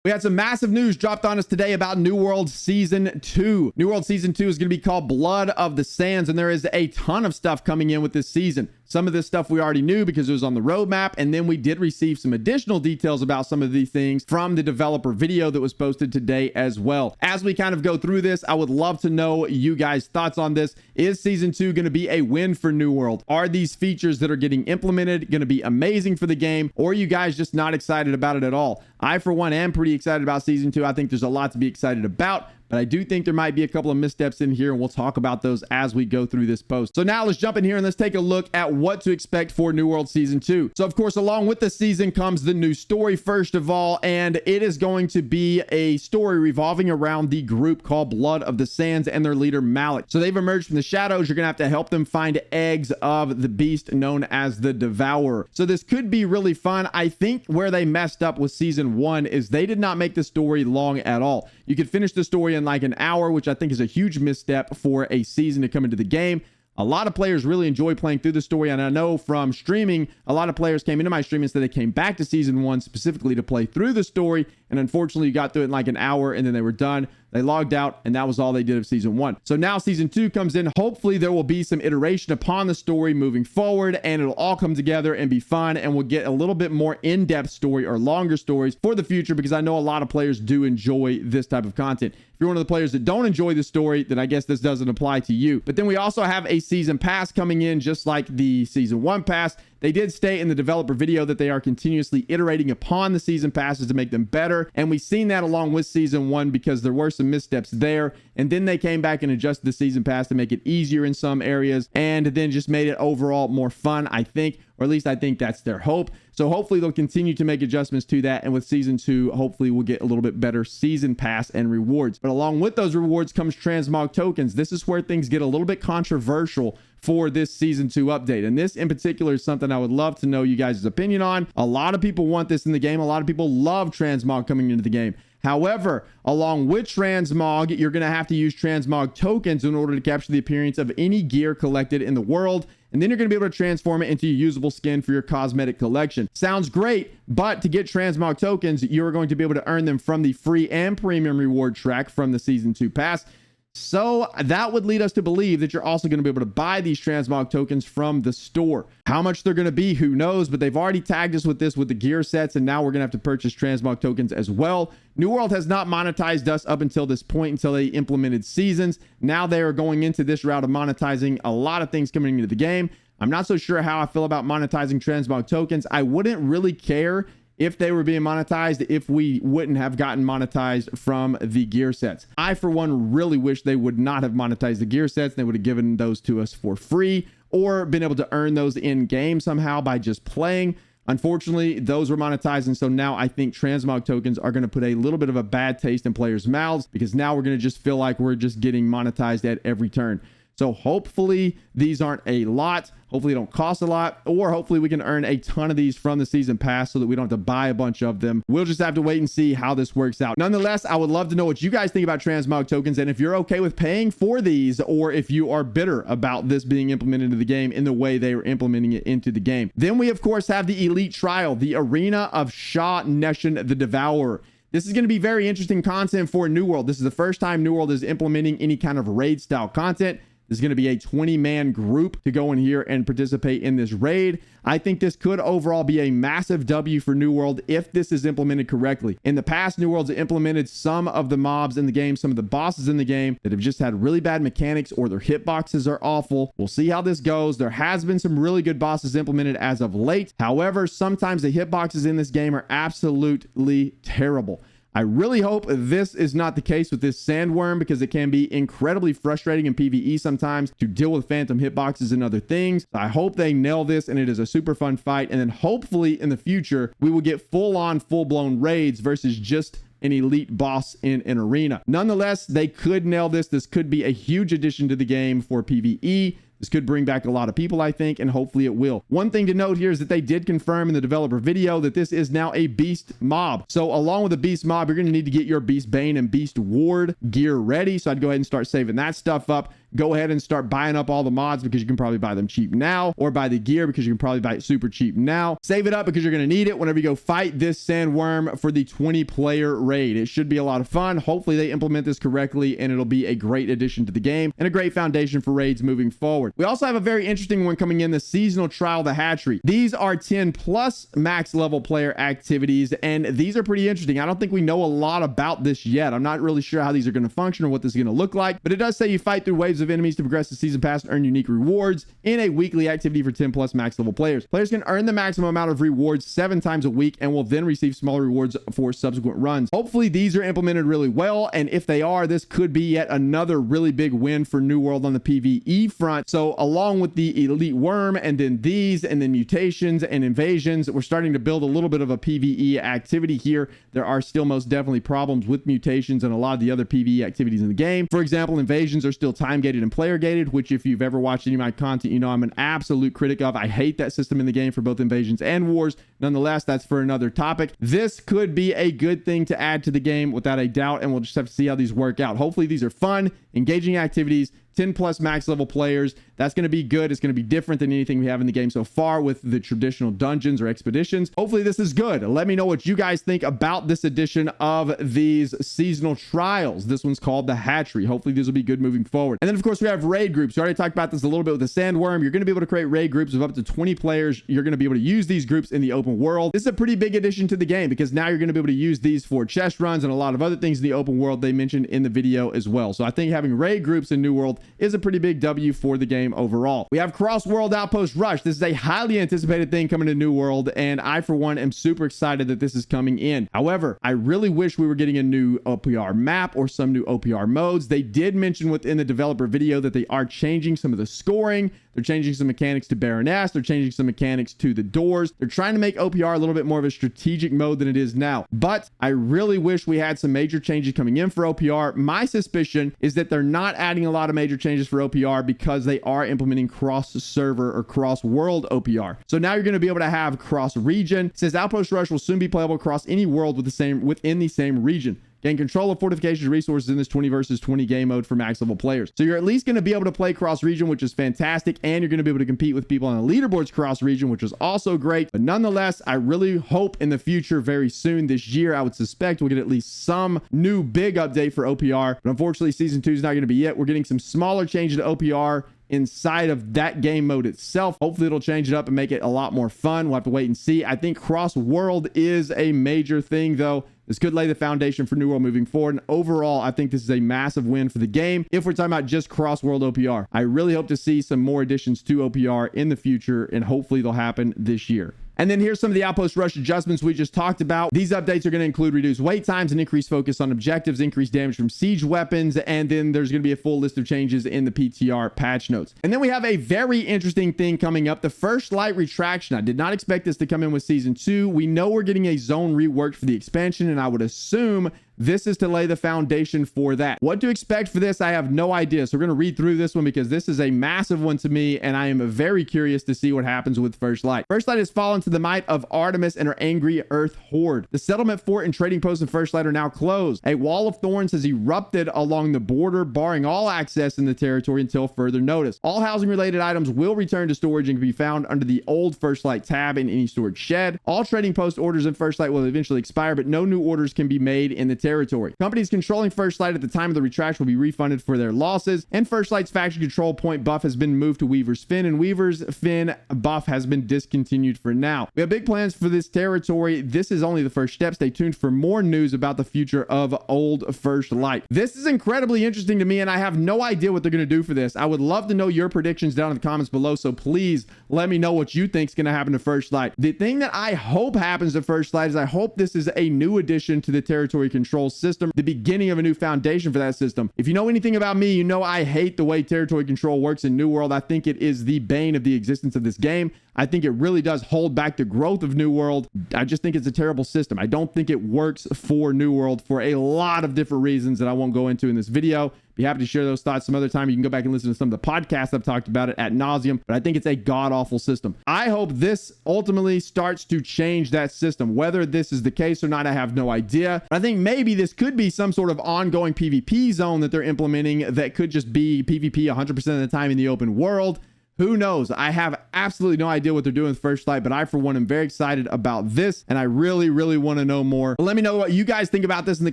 We had some massive news dropped on us today about New World Season 2. New World Season 2 is going to be called Blood of the Sands, and there is a ton of stuff coming in with this season. Some of this stuff we already knew because it was on the roadmap, and then we did receive some additional details about some of these things from the developer video that was posted today as well. As we kind of go through this, I would love to know you guys' thoughts on this. Is Season 2 going to be a win for New World? Are these features that are getting implemented going to be amazing for the game, or are you guys just not excited about it at all? I, for one, am pretty excited about Season 2. I think there's a lot to be excited about, but I do think there might be a couple of missteps in here, and we'll talk about those as we go through this post. So now let's jump in here and let's take a look at what to expect for New World Season 2. So of course, along with the season comes the new story first of all, and it is going to be a story revolving around the group called Blood of the Sands and their leader Malik. So they've emerged from the shadows. You're gonna have to help them find eggs of the beast known as the Devourer. So this could be really fun. I think where they messed up with Season 1 is they did not make the story long at all. You could finish the story in like an hour, which I think is a huge misstep for a season to come into the game. A lot of players really enjoy playing through the story, and I know from streaming, a lot of players came into my stream and said they came back to Season 1 specifically to play through the story, and unfortunately you got through it in like an hour and then they were done. They logged out, and that was all they did of Season 1. So now Season 2 comes in. Hopefully there will be some iteration upon the story moving forward, and it'll all come together and be fun, and we'll get a little bit more in-depth story or longer stories for the future, because I know a lot of players do enjoy this type of content. If you're one of the players that don't enjoy the story, then I guess this doesn't apply to you. But then we also have a season pass coming in, just like the Season 1 pass. They did state in the developer video that they are continuously iterating upon the season passes to make them better. And we've seen that along with Season 1 because there were some missteps there. And then they came back and adjusted the season pass to make it easier in some areas, and then just made it overall more fun, I think, or at least I think that's their hope. So hopefully they'll continue to make adjustments to that. And with Season 2, hopefully we'll get a little bit better season pass and rewards. But along with those rewards comes transmog tokens. This is where things get a little bit controversial for this Season 2 update. And this in particular is something I would love to know you guys' opinion on. A lot of people want this in the game. A lot of people love transmog coming into the game. However, along with transmog, you're going to have to use transmog tokens in order to capture the appearance of any gear collected in the world. And then you're going to be able to transform it into a usable skin for your cosmetic collection. Sounds great, but to get transmog tokens, you're going to be able to earn them from the free and premium reward track from the Season 2 pass. So that would lead us to believe that you're also going to be able to buy these transmog tokens from the store. How much they're going to be, who knows, but they've already tagged us with this with the gear sets, and now we're going to have to purchase transmog tokens as well. New World has not monetized us up until this point, until they implemented seasons. Now they are going into this route of monetizing a lot of things coming into the game. I'm not so sure how I feel about monetizing transmog tokens. I wouldn't really care if they were being monetized, if we wouldn't have gotten monetized from the gear sets. I, for one, really wish they would not have monetized the gear sets. They would have given those to us for free or been able to earn those in game somehow by just playing. Unfortunately, those were monetized, and so now I think transmog tokens are going to put a little bit of a bad taste in players' mouths, because now we're going to just feel like we're just getting monetized at every turn. So hopefully these aren't a lot. Hopefully they don't cost a lot, or hopefully we can earn a ton of these from the season pass so that we don't have to buy a bunch of them. We'll just have to wait and see how this works out. Nonetheless, I would love to know what you guys think about transmog tokens, and if you're okay with paying for these, or if you are bitter about this being implemented into the game in the way they are implementing it into the game. Then we of course have the elite trial, the arena of Shah Neshin the Devourer. This is going to be very interesting content for New World. This is the first time New World is implementing any kind of raid style content. There's going to be a 20-man group to go in here and participate in this raid. I think this could overall be a massive W for New World if this is implemented correctly. In the past, New World's implemented some of the mobs in the game, some of the bosses in the game that have just had really bad mechanics, or their hitboxes are awful. We'll see how this goes. There has been some really good bosses implemented as of late. However, sometimes the hitboxes in this game are absolutely terrible. I really hope this is not the case with this sandworm, because it can be incredibly frustrating in PvE sometimes to deal with phantom hitboxes and other things. So I hope they nail this and it is a super fun fight. And then hopefully in the future, we will get full-on, full-blown raids versus just an elite boss in an arena. Nonetheless, they could nail this. This could be a huge addition to the game for PvE. This could bring back a lot of people, I think, and hopefully it will. One thing to note here is that they did confirm in the developer video that this is now a beast mob. So along with the beast mob, you're going to need to get your beast bane and beast ward gear ready. So I'd go ahead and start saving that stuff up. go ahead and start buying up all the mods because you can probably buy them cheap now, or buy the gear because you can probably buy it super cheap now. Save it up because you're going to need it whenever you go fight this sandworm for the 20-player raid. It should be a lot of fun. Hopefully they implement this correctly and it'll be a great addition to the game and a great foundation for raids moving forward. We also have a very interesting one coming in, the seasonal trial, the Hatchery. These are 10 plus max level player activities, and these are pretty interesting. I don't think we know a lot about this yet. I'm not really sure how these are going to function or what this is going to look like, but it does say you fight through waves of enemies to progress the season pass and earn unique rewards in a weekly activity for 10 plus max level players. Players can earn the maximum amount of rewards 7 times a week and will then receive smaller rewards for subsequent runs. Hopefully these are implemented really well, and if they are, this could be yet another really big win for New World on the PvE front. So along with the elite worm and then these and then mutations and invasions, we're starting to build a little bit of a PvE activity here. There are still most definitely problems with mutations and a lot of the other PvE activities in the game. For example, invasions are still time gated and player gated, which if you've ever watched any of my content, you know I'm an absolute critic of. I hate that system in the game for both invasions and wars. Nonetheless, that's for another topic. This could be a good thing to add to the game without a doubt, and we'll just have to see how these work out. Hopefully these are fun, engaging activities, 10 plus max level players. That's going to be good. It's going to be different than anything we have in the game so far with the traditional dungeons or expeditions. Hopefully this is good. Let me know what you guys think about this edition of these seasonal trials. This one's called the Hatchery. Hopefully these will be good moving forward. And then of course we have raid groups. We already talked about this a little bit with the sandworm. You're going to be able to create raid groups of up to 20 players. You're going to be able to use these groups in the open world. This is a pretty big addition to the game because now you're going to be able to use these for chest runs and a lot of other things in the open world they mentioned in the video as well. So I think having raid groups in New World is a pretty big W for the game overall. We have cross-world outpost rush. This is a highly anticipated thing coming to New World, and I for one am super excited that this is coming in. However, I really wish we were getting a new OPR map or some new OPR modes. They did mention within the developer video that they are changing some of the scoring. They're changing some mechanics to Baroness. They're changing some mechanics to the doors. They're trying to make OPR a little bit more of a strategic mode than it is now. But I really wish we had some major changes coming in for OPR. My suspicion is that they're not adding a lot of major changes for OPR because they are implementing cross-server or cross-world OPR. So now you're going to be able to have cross-region. It says Outpost Rush will soon be playable across any world within the same region. Gain control of fortifications and resources in this 20 versus 20 game mode for max level players. So you're at least going to be able to play cross region, which is fantastic. And you're going to be able to compete with people on the leaderboards cross region, which is also great. But nonetheless, I really hope in the future, very soon this year, I would suspect we'll get at least some new big update for OPR. But unfortunately, season 2 is not going to be it. We're getting some smaller changes to OPR inside of that game mode itself. Hopefully it'll change it up and make it a lot more fun. We'll have to wait and see. I think cross world is a major thing though. This could lay the foundation for New World moving forward. And overall, I think this is a massive win for the game if we're talking about just cross world OPR. I really hope to see some more additions to OPR in the future, and hopefully they'll happen this year. And then here's some of the outpost rush adjustments we just talked about. These updates are going to include reduced wait times and increased focus on objectives, increased damage from siege weapons, and then there's going to be a full list of changes in the PTR patch notes. And then we have a very interesting thing coming up, the First Light Retraction. I did not expect this to come in with Season 2. We know we're getting a zone reworked for the expansion, and I would assume this is to lay the foundation for that. What to expect for this, I have no idea. So we're going to read through this one because this is a massive one to me, and I am very curious to see what happens with First Light. First Light has fallen to the might of Artemis and her angry Earth horde. The settlement fort and trading post in First Light are now closed. A wall of thorns has erupted along the border, barring all access in the territory until further notice. All housing-related items will return to storage and can be found under the old First Light tab in any storage shed. All trading post orders in First Light will eventually expire, but no new orders can be made in the territory. Companies controlling First Light at the time of the retraction will be refunded for their losses, and First Light's faction control point buff has been moved to Weaver's Fin, and Weaver's Fin buff has been discontinued for now. We have big plans for this territory. This is only the first step. Stay tuned for more news about the future of old First Light. This is incredibly interesting to me, and I have no idea what they're going to do for this. I would love to know your predictions down in the comments below, so please let me know what you think is going to happen to First Light. The thing that I hope happens to First Light is I hope this is a new addition to the territory control system, the beginning of a new foundation for that system. If you know anything about me, you know I hate the way territory control works in New World. I think it is the bane of the existence of this game. I think it really does hold back the growth of New World. I just think it's a terrible system. I don't think it works for New World for a lot of different reasons that I won't go into in this video, Be happy to share those thoughts some other time. You can go back and listen to some of the podcasts I've talked about it ad nauseum, but I think it's a god-awful system. I hope this ultimately starts to change that system. Whether this is the case or not, I have no idea. I think maybe this could be some sort of ongoing PvP zone that they're implementing that could just be PvP 100% of the time in the open world. Who knows? I have absolutely no idea what they're doing with First Light, but I, for one, am very excited about this, and I really, really want to know more. But let me know what you guys think about this in the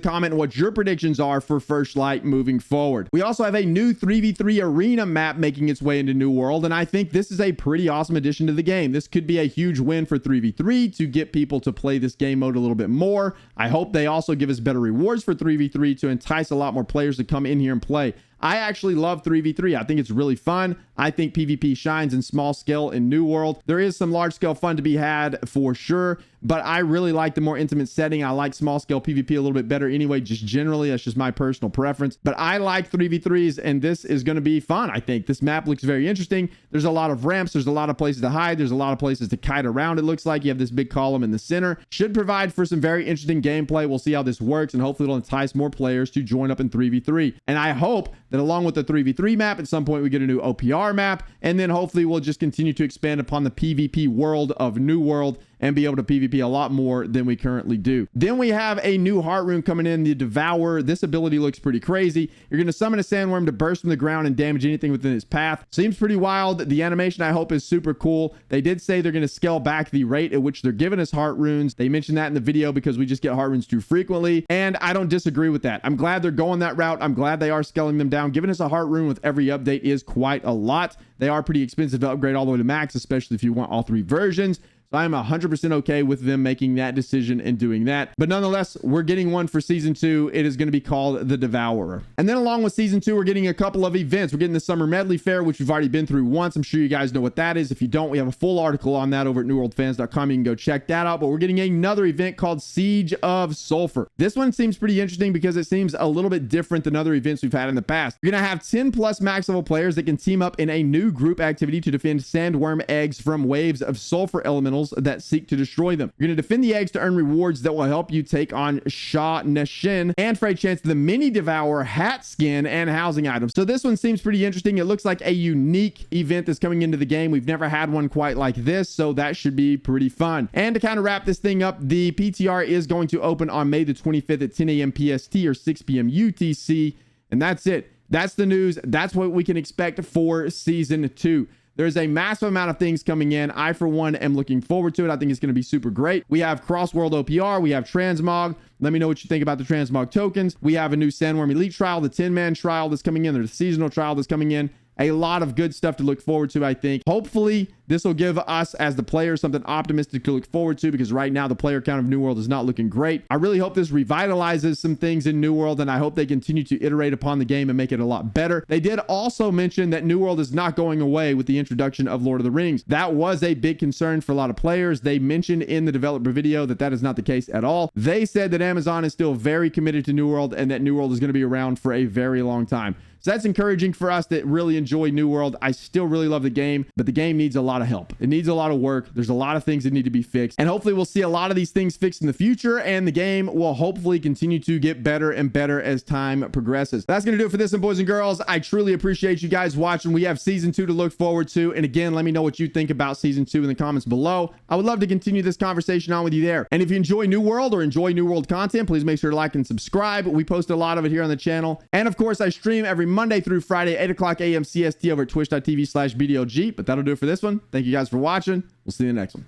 comment and what your predictions are for First Light moving forward. We also have a new 3v3 arena map making its way into New World, and I think this is a pretty awesome addition to the game. This could be a huge win for 3v3 to get people to play this game mode a little bit more. I hope they also give us better rewards for 3v3 to entice a lot more players to come in here and play. I actually love 3v3. I think it's really fun. I think PvP shines in small scale in New World. There is some large scale fun to be had for sure, but I really like the more intimate setting. I like small scale PvP a little bit better anyway, just generally. That's just my personal preference. But I like 3v3s, and this is going to be fun, I think. This map looks very interesting. There's a lot of ramps. There's a lot of places to hide. There's a lot of places to kite around, it looks like. You have this big column in the center. Should provide for some very interesting gameplay. We'll see how this works, and hopefully it'll entice more players to join up in 3v3. And I hope that along with the 3v3 map, at some point we get a new OPR map, and then hopefully we'll just continue to expand upon the PvP world of New World and be able to PvP a lot more than we currently do. Then we have a new heart rune coming in, the Devourer. This ability looks pretty crazy. You're going to summon a sandworm to burst from the ground and damage anything within its path. Seems pretty wild. The animation, I hope, is super cool. They did say they're going to scale back the rate at which they're giving us heart runes. They mentioned that in the video because we just get heart runes too frequently, and I don't disagree with that. I'm glad they're going that route. I'm glad they are scaling them down. Giving us a heart rune with every update is quite a lot. They are pretty expensive to upgrade all the way to max, especially if you want all 3 versions. So I'm 100% okay with them making that decision and doing that. But nonetheless, we're getting one for Season 2. It is going to be called the Devourer. And then along with Season 2, we're getting a couple of events. We're getting the Summer Medley Fair, which we've already been through once. I'm sure you guys know what that is. If you don't, we have a full article on that over at newworldfans.com. You can go check that out. But we're getting another event called Siege of Sulfur. This one seems pretty interesting because it seems a little bit different than other events we've had in the past. You're going to have 10 plus max level players that can team up in a new group activity to defend sandworm eggs from waves of sulfur elementals that seek to destroy them. You're going to defend the eggs to earn rewards that will help you take on Shah Nashin and for a chance to the mini Devourer hat skin and housing items. So this one seems pretty interesting. It looks like a unique event that's coming into the game. We've never had one quite like this, so that should be pretty fun. And to kind of wrap this thing up, the PTR is going to open on May the 25th at 10 a.m. PST or 6 p.m. UTC, and that's it. That's the news. That's what we can expect for Season 2. There's a massive amount of things coming in. I, for one, am looking forward to it. I think it's going to be super great. We have cross-world OPR. We have transmog. Let me know what you think about the transmog tokens. We have a new Sandworm Elite trial, the 10-man trial that's coming in. There's a seasonal trial that's coming in. A lot of good stuff to look forward to, I think. Hopefully, this will give us, as the players, something optimistic to look forward to, because right now the player count of New World is not looking great. I really hope this revitalizes some things in New World, and I hope they continue to iterate upon the game and make it a lot better. They did also mention that New World is not going away with the introduction of Lord of the Rings. That was a big concern for a lot of players. They mentioned in the developer video that that is not the case at all. They said that Amazon is still very committed to New World and that New World is going to be around for a very long time. So that's encouraging for us that really enjoy New World. I still really love the game, but the game needs a lot of help. It needs a lot of work. There's a lot of things that need to be fixed. And hopefully we'll see a lot of these things fixed in the future, and the game will hopefully continue to get better and better as time progresses. That's going to do it for this one, boys and girls. I truly appreciate you guys watching. We have Season 2 to look forward to. And again, let me know what you think about Season 2 in the comments below. I would love to continue this conversation on with you there. And if you enjoy New World or enjoy New World content, please make sure to like and subscribe. We post a lot of it here on the channel. And of course, I stream every Monday through Friday, 8 o'clock a.m. CST over at twitch.tv/BDLG. But that'll do it for this one. Thank you guys for watching. We'll see you in the next one.